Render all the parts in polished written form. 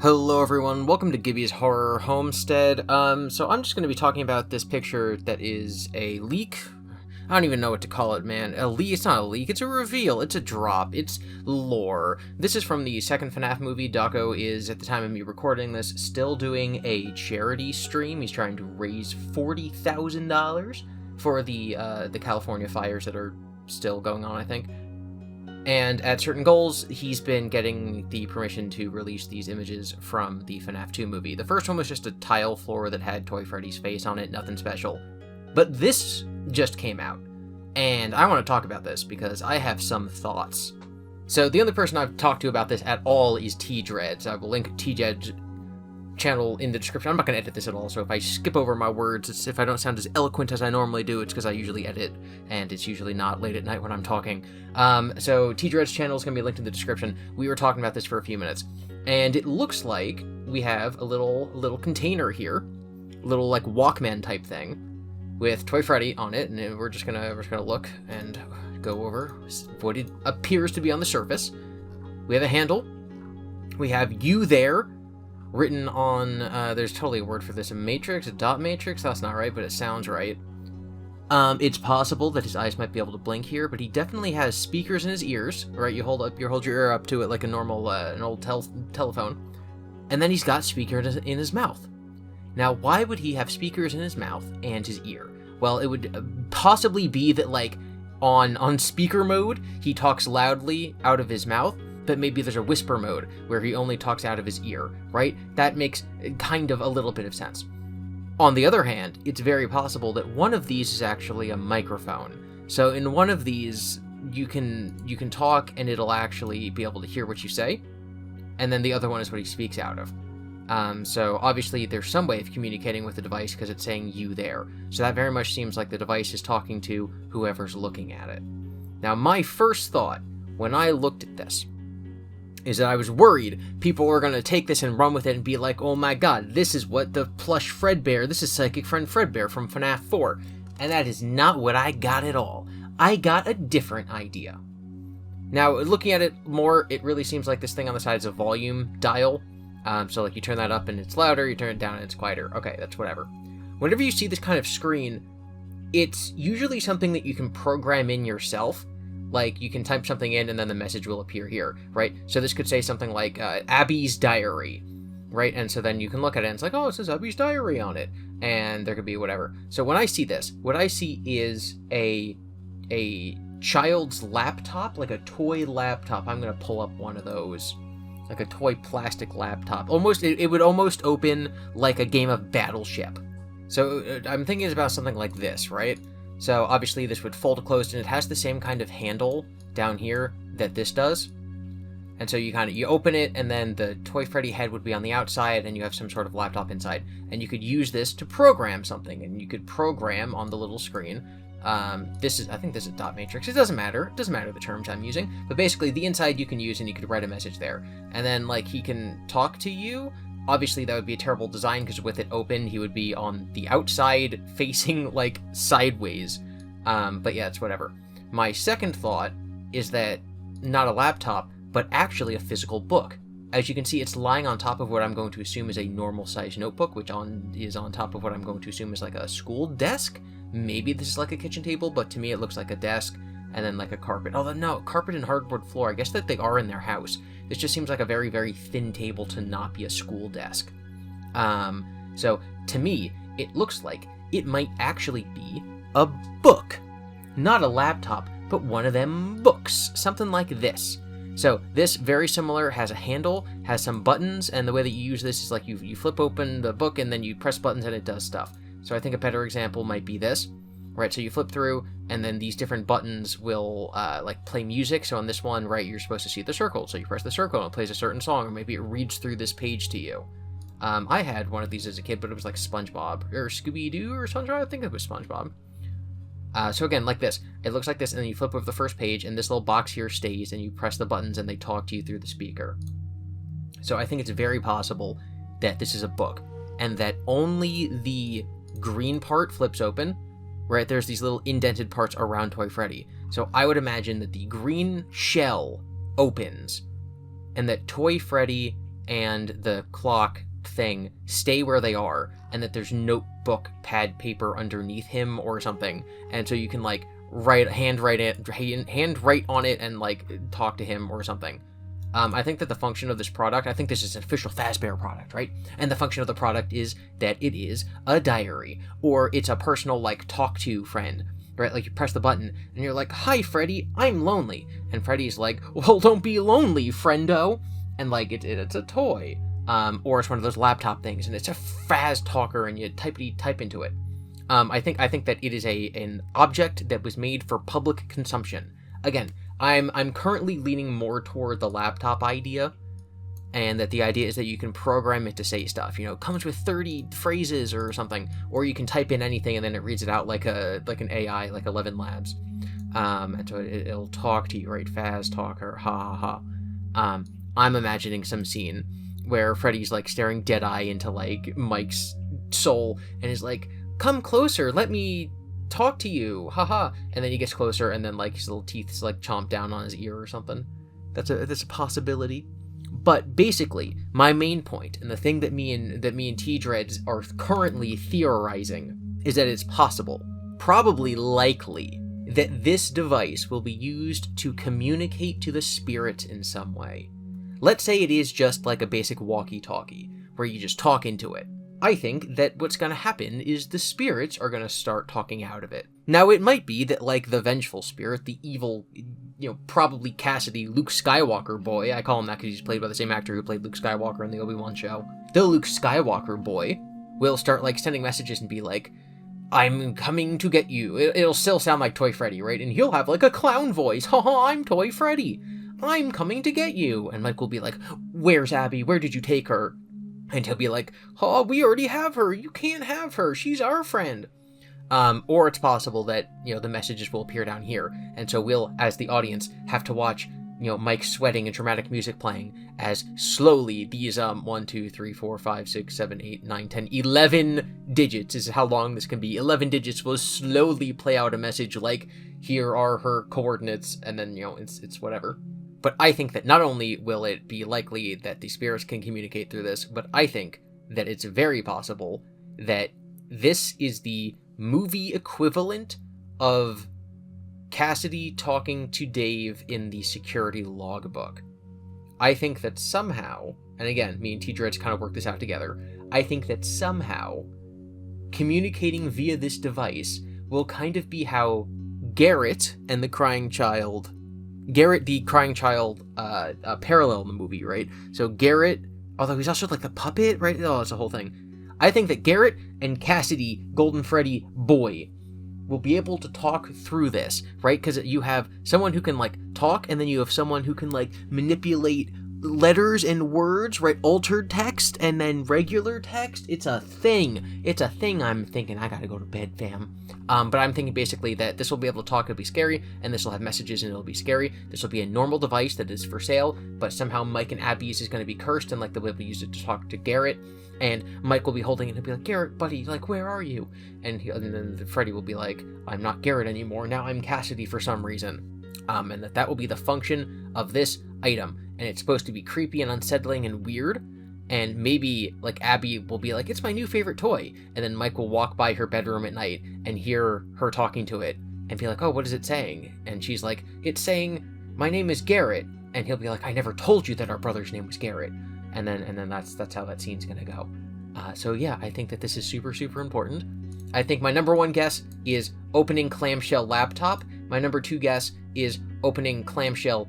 Hello everyone, welcome to GiBi's Horror Homestead. So I'm just going to be talking about this picture that is a leak. I don't even know what to call it, man. A leak? It's not a leak, it's a reveal, it's a drop, it's lore. This is from the second FNAF movie. Daco is, at the time of me recording this, still doing a charity stream. He's trying to raise $40,000 for the California fires that are still going on, I think. And at certain goals, he's been getting the permission to release these images from the FNAF 2 movie. The first one was just a tile floor that had Toy Freddy's face on it, nothing special. But this just came out, and I want to talk about this because I have some thoughts. So the only person I've talked to about this at all is T-Dreads. I will link T-Dreads' channel in the description. I'm not going to edit this at all, so if I skip over my words, if I don't sound as eloquent as I normally do, it's because I usually edit, and it's usually not late at night when I'm talking. So T-Dreads' channel is going to be linked in the description. We were talking about this for a few minutes, and it looks like we have a little container here, little like Walkman type thing, with Toy Freddy on it, and we're just gonna look and go over what it appears to be on the surface. We have a handle. We have "You There" written on, there's totally a word for this, a matrix, a dot matrix, that's not right, but it sounds right. It's possible that his eyes might be able to blink here, but he definitely has speakers in his ears, right? You hold your ear up to it like a normal, an old telephone, and then he's got speakers in his mouth. Now, why would he have speakers in his mouth and his ear? Well, it would possibly be that, like, on speaker mode, he talks loudly out of his mouth, but maybe there's a whisper mode where he only talks out of his ear, right? That makes kind of a little bit of sense. On the other hand, it's very possible that one of these is actually a microphone. So in one of these, you can talk and it'll actually be able to hear what you say, and then the other one is what he speaks out of. So obviously there's some way of communicating with the device because it's saying "you there." So that very much seems like the device is talking to whoever's looking at it. Now, my first thought when I looked at this is that I was worried people were going to take this and run with it and be like, oh my god, this is what the plush Fredbear, this is Psychic Friend Fredbear from FNAF 4. And that is not what I got at all. I got a different idea. Now, looking at it more, it really seems like this thing on the side is a volume dial. So like you turn that up and it's louder, you turn it down and it's quieter. Okay, that's whatever. Whenever you see this kind of screen, it's usually something that you can program in yourself. Like, you can type something in and then the message will appear here, right? So this could say something like, Abby's Diary, right? And so then you can look at it and it's like, oh, it says Abby's Diary on it. And there could be whatever. So when I see this, what I see is a child's laptop, like a toy laptop. I'm going to pull up one of those. Like a toy plastic laptop. Almost, it would almost open like a game of Battleship. So I'm thinking about something like this, right? So obviously this would fold closed, and it has the same kind of handle down here that this does. And so you open it, and then the Toy Freddy head would be on the outside, and you have some sort of laptop inside. And you could use this to program something, and you could program on the little screen. I think this is dot matrix. It doesn't matter. It doesn't matter the terms I'm using. But basically, the inside you can use, and you could write a message there. And then, like, he can talk to you. Obviously, that would be a terrible design, because with it open, he would be on the outside, facing, like, sideways. But yeah, it's whatever. My second thought is that not a laptop, but actually a physical book. As you can see, it's lying on top of what I'm going to assume is a normal-sized notebook, which is on top of what I'm going to assume is like a school desk. Maybe this is like a kitchen table, but to me it looks like a desk, and then like a carpet. Although no, carpet and hardboard floor. I guess that they are in their house. This just seems like a very, very thin table to not be a school desk. So to me, it looks like it might actually be a book. Not a laptop, but one of them books. Something like this. So this, very similar, has a handle, has some buttons, and the way that you use this is like you flip open the book and then you press buttons and it does stuff. So I think a better example might be this, right? So you flip through, and then these different buttons will like play music. So on this one, right, you're supposed to see the circle. So you press the circle and it plays a certain song, or maybe it reads through this page to you. I had one of these as a kid, but it was like SpongeBob or Scooby-Doo or SpongeBob. I think it was SpongeBob. So again, like this, it looks like this, and then you flip over the first page, and this little box here stays, and you press the buttons, and they talk to you through the speaker. So I think it's very possible that this is a book, and that only the green part flips open, right? There's these little indented parts around Toy Freddy. So I would imagine that the green shell opens, and that Toy Freddy and the clock thing stay where they are, and that there's notebook pad paper underneath him or something, and so you can like hand write on it and like talk to him or something. I think that the function of this product, I think this is an official Fazbear product, right? And the function of the product is that it is a diary, or it's a personal, like, talk to friend, right? Like, you press the button, and you're like, "Hi, Freddy, I'm lonely." And Freddy's like, "Well, don't be lonely, friendo." And, like, it's a toy. Or it's one of those laptop things, and it's a FAZTALKER, and you type into it. I think that it is an object that was made for public consumption. Again, I'm currently leaning more toward the laptop idea, and that the idea is that you can program it to say stuff. You know, it comes with 30 phrases or something, or you can type in anything and then it reads it out like an AI, like 11 Labs. And so it'll talk to you, right? FAZTALKER, ha ha ha. I'm imagining some scene where Freddy's like staring dead-eye into like Mike's soul and is like, "Come closer, let me talk to you, haha." And then he gets closer, and then like his little teeth like chomp down on his ear or something. That's a possibility. But basically, my main point, and the thing that me and T-Dreads are currently theorizing, is that it's possible, probably likely, that this device will be used to communicate to the spirit in some way. Let's say it is just like a basic walkie-talkie, where you just talk into it. I think that what's going to happen is the spirits are going to start talking out of it. Now, it might be that, like, the vengeful spirit, the evil, probably Cassidy, Luke Skywalker boy, I call him that because he's played by the same actor who played Luke Skywalker in the Obi-Wan show. The Luke Skywalker boy will start, like, sending messages and be like, "I'm coming to get you." It'll still sound like Toy Freddy, right? And he'll have, like, a clown voice. "Haha, I'm Toy Freddy. I'm coming to get you." And Mike will be like, "Where's Abby? Where did you take her?" And he'll be like, "Oh, we already have her. You can't have her. She's our friend." Or it's possible that, the messages will appear down here. And so we'll, as the audience, have to watch, Mike sweating and dramatic music playing as slowly these, 1, 2, 3, 4, 5, 6, 7, 8, 9, 10, 11 digits is how long this can be. 11 digits will slowly play out a message like, "Here are her coordinates," and then, it's whatever. But I think that not only will it be likely that the spirits can communicate through this, but I think that it's very possible that this is the movie equivalent of Cassidy talking to Dave in the security logbook. I think that somehow, and again, me and T-Dreads kind of work this out together, I think that somehow communicating via this device will kind of be how Garrett and the crying child parallel in the movie, right? So Garrett, although he's also like the puppet, right? Oh, it's a whole thing. I think that Garrett and Cassidy, Golden Freddy boy, will be able to talk through this, right? Because you have someone who can like talk, and then you have someone who can like manipulate letters and words, right? Altered text and then regular text. It's a thing. I'm thinking I gotta go to bed, fam. But I'm thinking basically that this will be able to talk, it'll be scary, and this will have messages and it'll be scary. This will be a normal device that is for sale, but somehow Mike and Abby's is going to be cursed, and like they'll be able to use it to talk to Garrett, and Mike will be holding it and he'll be like, "Garrett, buddy, like, where are you?" And then Freddy will be like, "I'm not Garrett anymore, now I'm Cassidy for some reason." And that will be the function of this item, and it's supposed to be creepy and unsettling and weird. And maybe, like, Abby will be like, "It's my new favorite toy." And then Mike will walk by her bedroom at night and hear her talking to it and be like, "Oh, what is it saying?" And she's like, "It's saying, my name is Garrett." And he'll be like, "I never told you that our brother's name was Garrett." And then that's how that scene's gonna go. So yeah, I think that this is super, super important. I think my number one guess is opening clamshell laptop. My number two guess is opening clamshell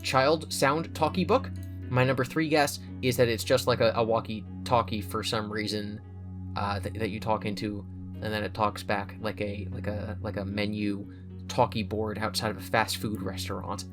child sound talkie book. My number three guess is that it's just like a walkie-talkie for some reason that you talk into, and then it talks back like a menu talkie board outside of a fast food restaurant,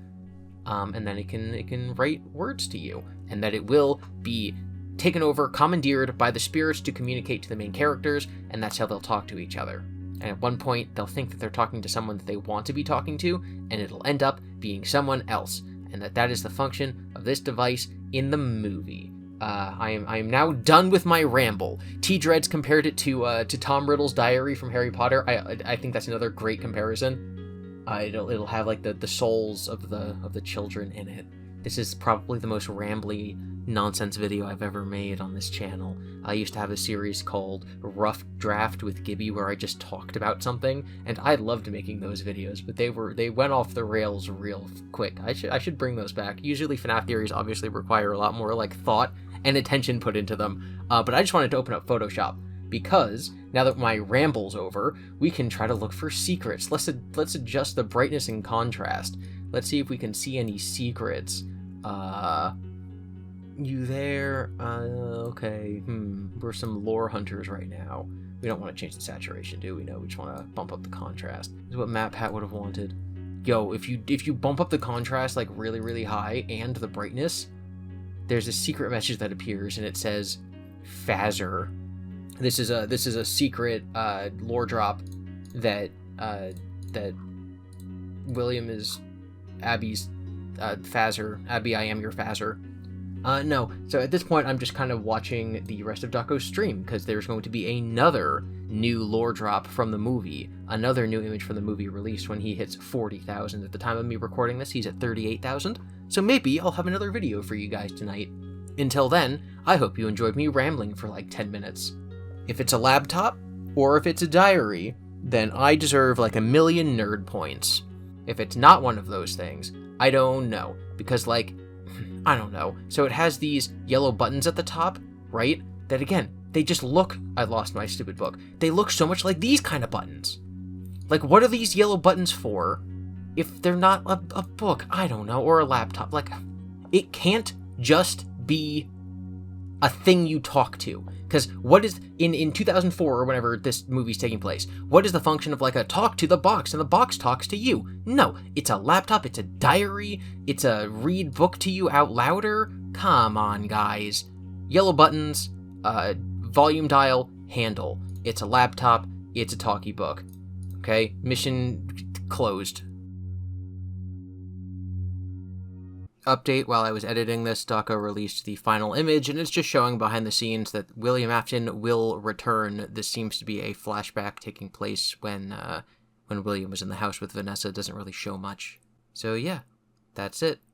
and then it can write words to you, and that it will be taken over, commandeered by the spirits to communicate to the main characters, and that's how they'll talk to each other. And at one point, they'll think that they're talking to someone that they want to be talking to, and it'll end up being someone else. And that is the function of this device in the movie. I am now done with my ramble. T-Dreads compared it to Tom Riddle's diary from Harry Potter. I think that's another great comparison. It'll have like the souls of the children in it. This is probably the most rambly nonsense video I've ever made on this channel. I used to have a series called Rough Draft with GiBi where I just talked about something, and I loved making those videos, but they went off the rails real quick. I should bring those back. Usually FNAF theories obviously require a lot more like thought and attention put into them, but I just wanted to open up Photoshop because now that my ramble's over, we can try to look for secrets. Let's adjust the brightness and contrast. Let's see if we can see any secrets. You there? Okay. We're some lore hunters right now. We don't want to change the saturation, do we? No, we just want to bump up the contrast. This is what MatPat would have wanted. Yo, if you bump up the contrast like really, really high and the brightness, there's a secret message that appears and it says Fazer. This is a secret lore drop that William is Abby's Fazer. Abby, I am your Fazer. No. So at this point, I'm just kind of watching the rest of Dako's stream, because there's going to be another new lore drop from the movie, another new image from the movie released when he hits 40,000. At the time of me recording this, he's at 38,000. So maybe I'll have another video for you guys tonight. Until then, I hope you enjoyed me rambling for like 10 minutes. If it's a laptop, or if it's a diary, then I deserve like 1,000,000 nerd points. If it's not one of those things, I don't know, because like, I don't know. So it has these yellow buttons at the top, right? That again, they just look, I lost my stupid book. They look so much like these kind of buttons. Like, what are these yellow buttons for if they're not a book? I don't know, or a laptop. Like, it can't just be a thing you talk to. Because what is, in 2004 or whenever this movie's taking place, what is the function of like a talk to the box and the box talks to you? No, it's a laptop, it's a diary, it's a read book to you out louder. Come on, guys. Yellow buttons, volume dial, handle. It's a laptop, it's a talkie book. Okay, mission closed. Update: while I was editing this, Dako released the final image, and it's just showing behind the scenes that William Afton will return. This seems to be a flashback taking place when William was in the house with Vanessa. It doesn't really show much. So yeah, that's it.